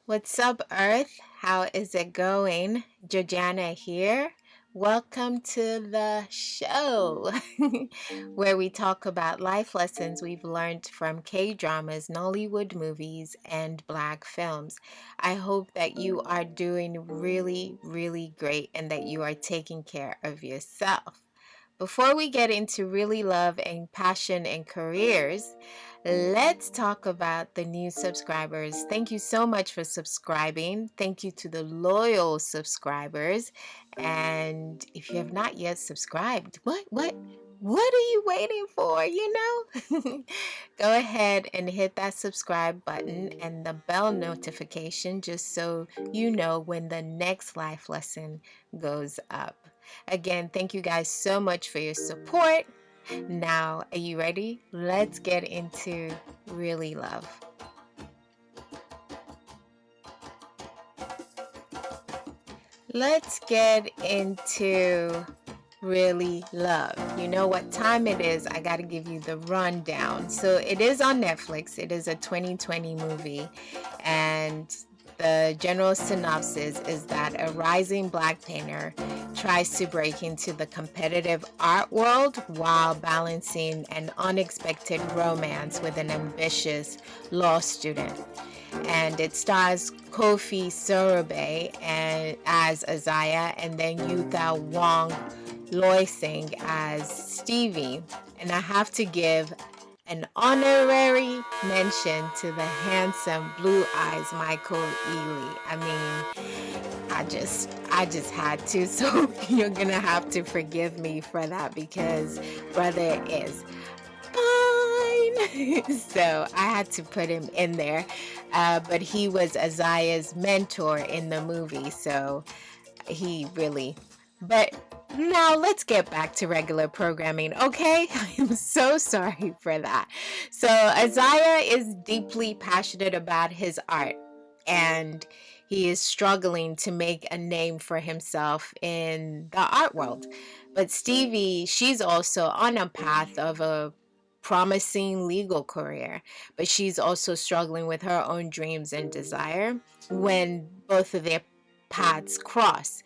What's up, Earth? How is it going? Georgiana here. Welcome to the show where we talk about life lessons we've learned from K dramas, Nollywood movies, and Black films. I hope that you are doing really, really great and that you are taking care of yourself. Before we get into really love and passion and careers, let's talk about the new subscribers. Thank you so much for subscribing. Thank you to the loyal subscribers. And if you have not yet subscribed, what are you waiting for? Go ahead and hit that subscribe button and the bell notification just so you know when the next life lesson goes up. Again, thank you guys so much for your support. Now, are you ready? Let's get into Really Love. Let's get into Really Love. You know what time it is? I got to give you the rundown. So it is on Netflix. It is a 2020 movie, and the general synopsis is that a rising black painter tries to break into the competitive art world while balancing an unexpected romance with an ambitious law student. And it stars Kofi Sorobe and as Isaiah, and then Yutha Wong Loy Singh as Stevie. And I have to give an honorary mention to the handsome Blue Eyes Michael Ealy. I mean, I just had to, so you're gonna have to forgive me for that because brother is fine. So I had to put him in there. But he was Isaiah's mentor in the movie, so he really. But now let's get back to regular programming, okay? I am so sorry for that. So Isaiah is deeply passionate about his art, and he is struggling to make a name for himself in the art world. But Stevie, she's also on a path of a promising legal career, but she's also struggling with her own dreams and desire when both of their paths cross.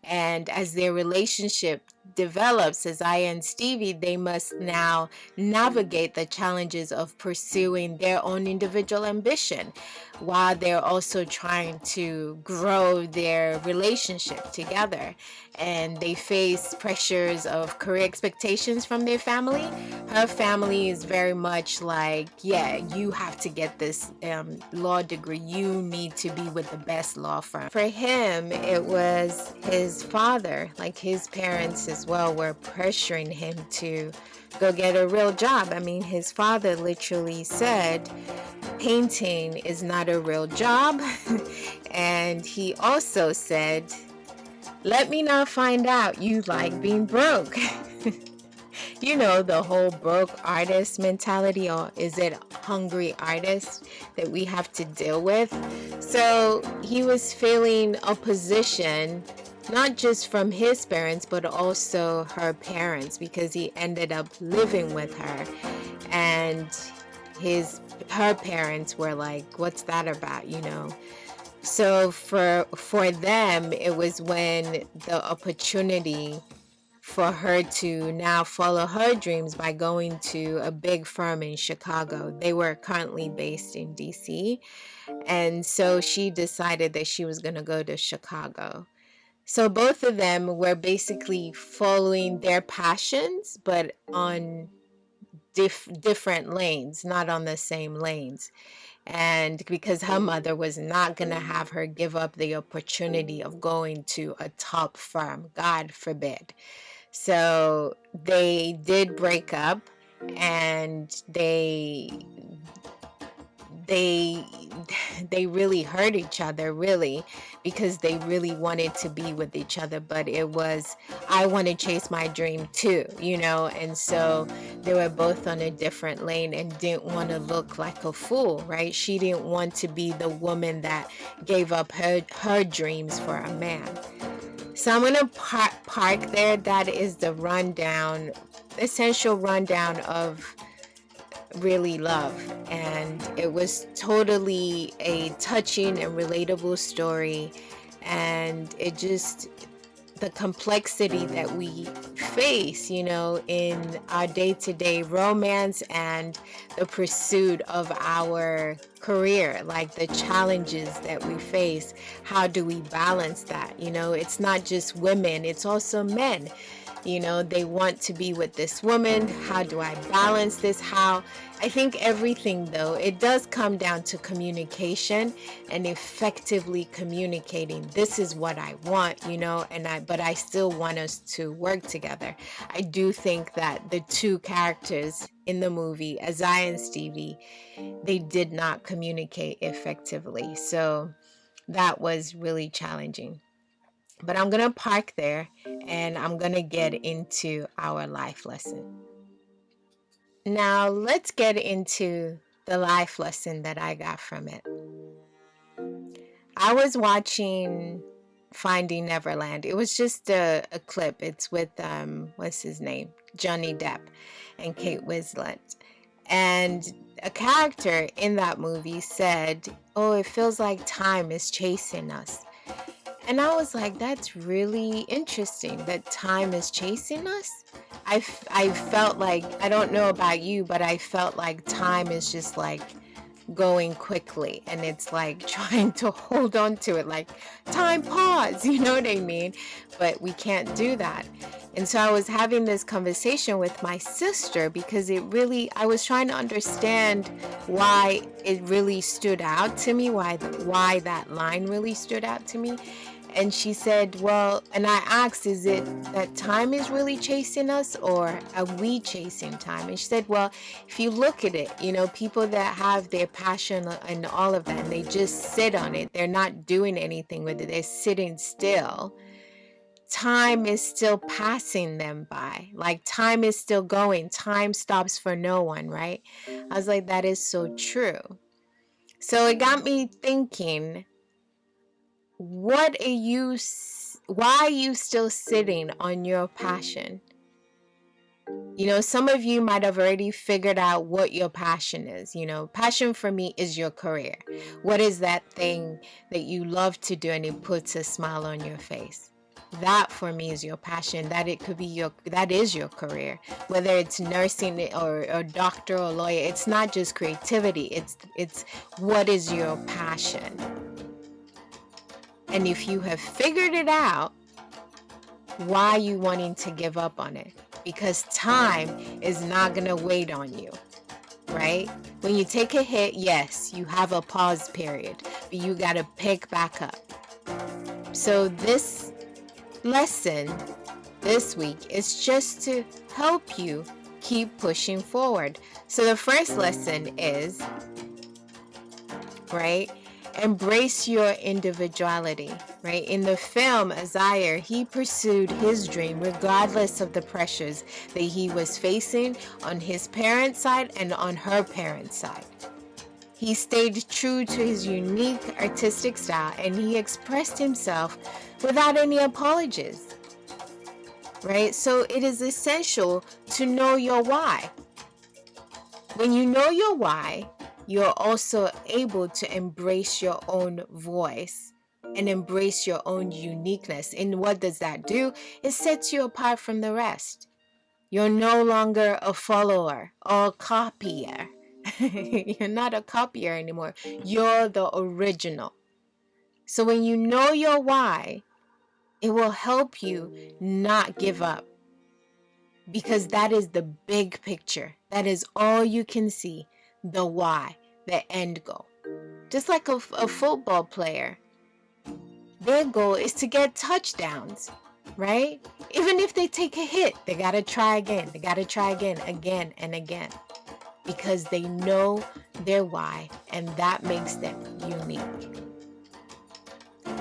And as their relationship develops, Isaiah and Stevie, they must now navigate the challenges of pursuing their own individual ambition while they're also trying to grow their relationship together. And they face pressures of career expectations from their family. Her family is very much like, yeah, you have to get this law degree. You need to be with the best law firm. For him, it was his father, like his parents as well, were pressuring him to go get a real job. I mean, his father literally said, painting is not a real job. And he also said, let me not find out you like being broke. You know, the whole broke artist mentality, or is it hungry artist that we have to deal with? So he was feeling opposition, not just from his parents, but also her parents, because he ended up living with her. And her parents were like, what's that about, you know? So for them, it was when the opportunity for her to now follow her dreams by going to a big firm in Chicago. They were currently based in DC. And so she decided that she was going to go to Chicago. So both of them were basically following their passions, but on different lanes, not on the same lanes. And because her mother was not going to have her give up the opportunity of going to a top firm, God forbid. So they did break up, and they really hurt each other, really, because they really wanted to be with each other. But it was, I want to chase my dream too, you know. And so they were both on a different lane and didn't want to look like a fool, right? She didn't want to be the woman that gave up her dreams for a man. So I'm gonna park there. That is the rundown, essential rundown of Really Love, and it was totally a touching and relatable story, and it just the complexity that we face, in our day-to-day romance and the pursuit of our career, like the challenges that we face. How do we balance that? It's not just women, it's also men. They want to be with this woman. How do I balance this? I think everything, though, it does come down to communication and effectively communicating. This is what I want, but I still want us to work together. I do think that the two characters in the movie, Isaiah and Stevie, they did not communicate effectively. So that was really challenging. But I'm going to park there and I'm going to get into our life lesson. Now, let's get into the life lesson that I got from it. I was watching Finding Neverland. It was just a clip. It's with, what's his name? Johnny Depp and Kate Winslet. And a character in that movie said, "Oh, it feels like time is chasing us." And I was like, that's really interesting that time is chasing us. I felt like, I don't know about you, but I felt like time is just like going quickly and it's like trying to hold on to it, like time pause, you know what I mean? But we can't do that. And so I was having this conversation with my sister because I was trying to understand why it really stood out to me, why that line really stood out to me. And she said, well, and I asked, is it that time is really chasing us or are we chasing time? And she said, well, if you look at it, people that have their passion and all of that, and they just sit on it, they're not doing anything with it, they're sitting still. Time is still passing them by. Like time is still going. Time stops for no one, right? I was like, that is so true. So it got me thinking, why are you still sitting on your passion? Some of you might have already figured out what your passion is. Passion for me is your career. What is that thing that you love to do and it puts a smile on your face? That for me is your passion. That is your career. Whether it's nursing or doctor or lawyer, it's not just creativity. It's what is your passion? And if you have figured it out, why are you wanting to give up on it? Because time is not going to wait on you, right? When you take a hit, yes, you have a pause period, but you got to pick back up. So this lesson this week is just to help you keep pushing forward. So the first lesson is, right? Embrace your individuality, right? In the film, Isaiah, he pursued his dream regardless of the pressures that he was facing on his parents' side and on her parents' side. He stayed true to his unique artistic style and he expressed himself without any apologies, right? So it is essential to know your why. When you know your why, you're also able to embrace your own voice and embrace your own uniqueness. And what does that do? It sets you apart from the rest. You're no longer a follower or a copier. You're not a copier anymore. You're the original. So when you know your why, it will help you not give up. Because that is the big picture. That is all you can see. The why, the end goal. Just like a football player, their goal is to get touchdowns, right? Even if they take a hit, they got to try again. They got to try again and again. Because they know their why, and that makes them unique.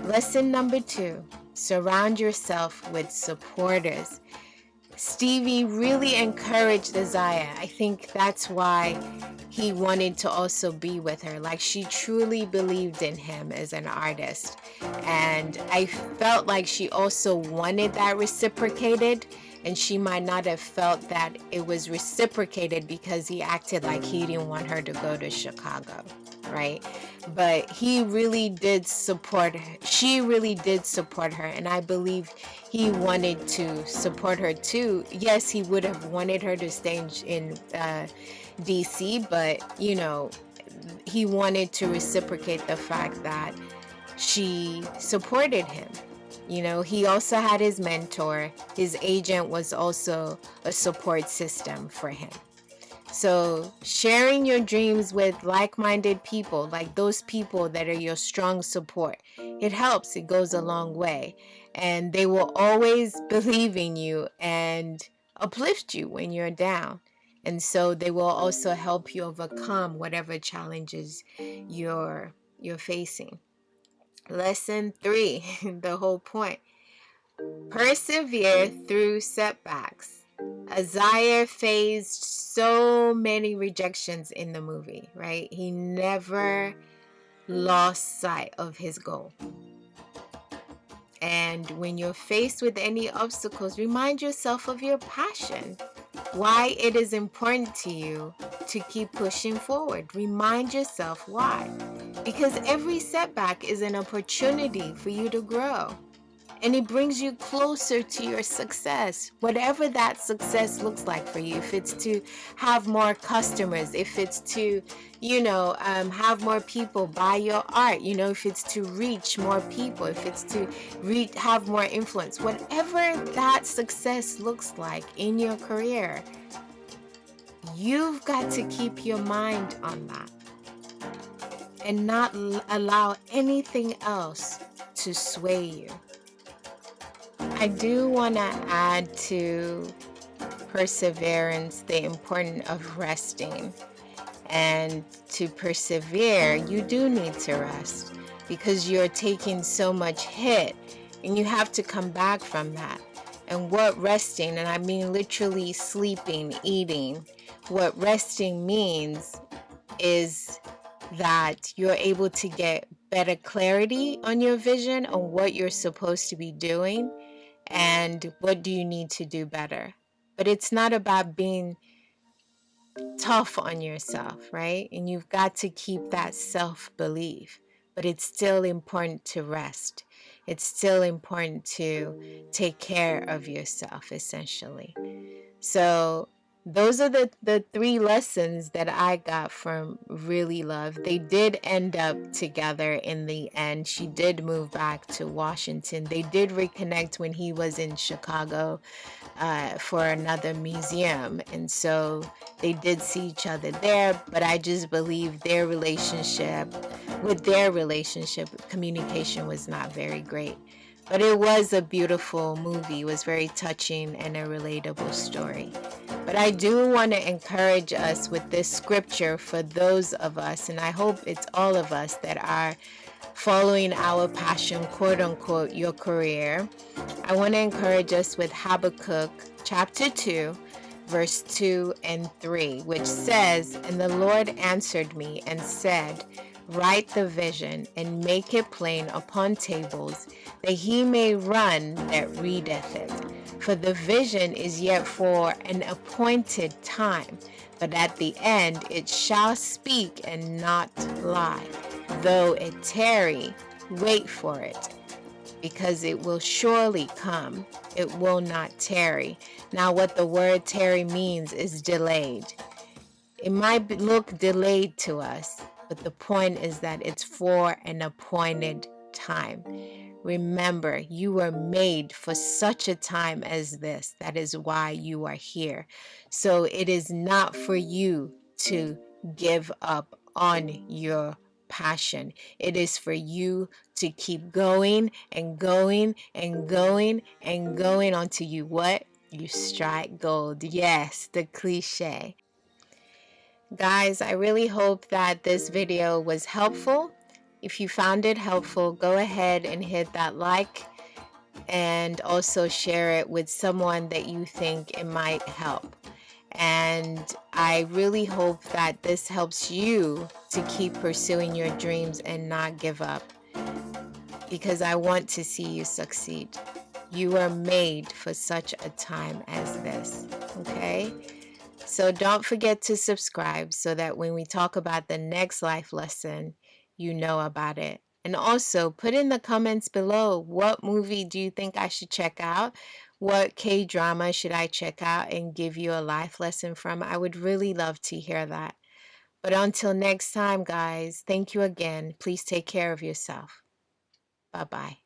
Lesson number 2, surround yourself with supporters. Stevie really encouraged Isaiah. I think that's why he wanted to also be with her. Like, she truly believed in him as an artist. And I felt like she also wanted that reciprocated, and she might not have felt that it was reciprocated because he acted like he didn't want her to go to Chicago, right? But he really did support her. She really did support her, and I believe he wanted to support her too. Yes, he would have wanted her to stay in DC, but you know, he wanted to reciprocate the fact that she supported him. You know, he also had his mentor. His agent was also a support system for him. So sharing your dreams with like-minded people, like those people that are your strong support, it helps. It goes a long way. And they will always believe in you and uplift you when you're down. And so they will also help you overcome whatever challenges you're facing. Lesson 3, the whole point. Persevere through setbacks. Isaiah faced so many rejections in the movie, right? He never lost sight of his goal. And when you're faced with any obstacles, remind yourself of your passion, why it is important to you to keep pushing forward. Remind yourself why. Because every setback is an opportunity for you to grow. And it brings you closer to your success, whatever that success looks like for you. If it's to have more customers, if it's to, have more people buy your art, if it's to reach more people, if it's to have more influence, whatever that success looks like in your career, you've got to keep your mind on that and not allow anything else to sway you. I do want to add to perseverance the importance of resting. And to persevere, you do need to rest because you're taking so much hit and you have to come back from that. And what resting, and I mean literally sleeping, eating, what resting means is that you're able to get better clarity on your vision, on what you're supposed to be doing, and what do you need to do better. But it's not about being tough on yourself, right? And you've got to keep that self-belief. But it's still important to rest. It's still important to take care of yourself, essentially. So those are the 3 lessons that I got from ReallyLove. They did end up together in the end. She did move back to Washington. They did reconnect when he was in Chicago for another museum. And so they did see each other there. But I just believe with their relationship, communication was not very great. But it was a beautiful movie. It was very touching and a relatable story. But I do want to encourage us with this scripture for those of us, and I hope it's all of us that are following our passion, quote unquote, your career. I want to encourage us with Habakkuk chapter 2, verse 2 and 3, which says, "And the Lord answered me and said, write the vision and make it plain upon tables, that he may run that readeth it. For the vision is yet for an appointed time, but at the end it shall speak and not lie. Though it tarry, wait for it, because it will surely come. It will not tarry." Now, what the word tarry means is delayed. It might look delayed to us, but the point is that it's for an appointed time. Remember, you were made for such a time as this. That is why you are here. So it is not for you to give up on your passion. It is for you to keep going and going and going and going until you what? You strike gold. Yes, the cliche. Guys, I really hope that this video was helpful. If you found it helpful, go ahead and hit that like and also share it with someone that you think it might help. And I really hope that this helps you to keep pursuing your dreams and not give up, because I want to see you succeed. You are made for such a time as this, okay? So don't forget to subscribe so that when we talk about the next life lesson, you know about it. And also put in the comments below, what movie do you think I should check out? What K-drama should I check out and give you a life lesson from? I would really love to hear that. But until next time, guys, thank you again. Please take care of yourself. Bye-bye.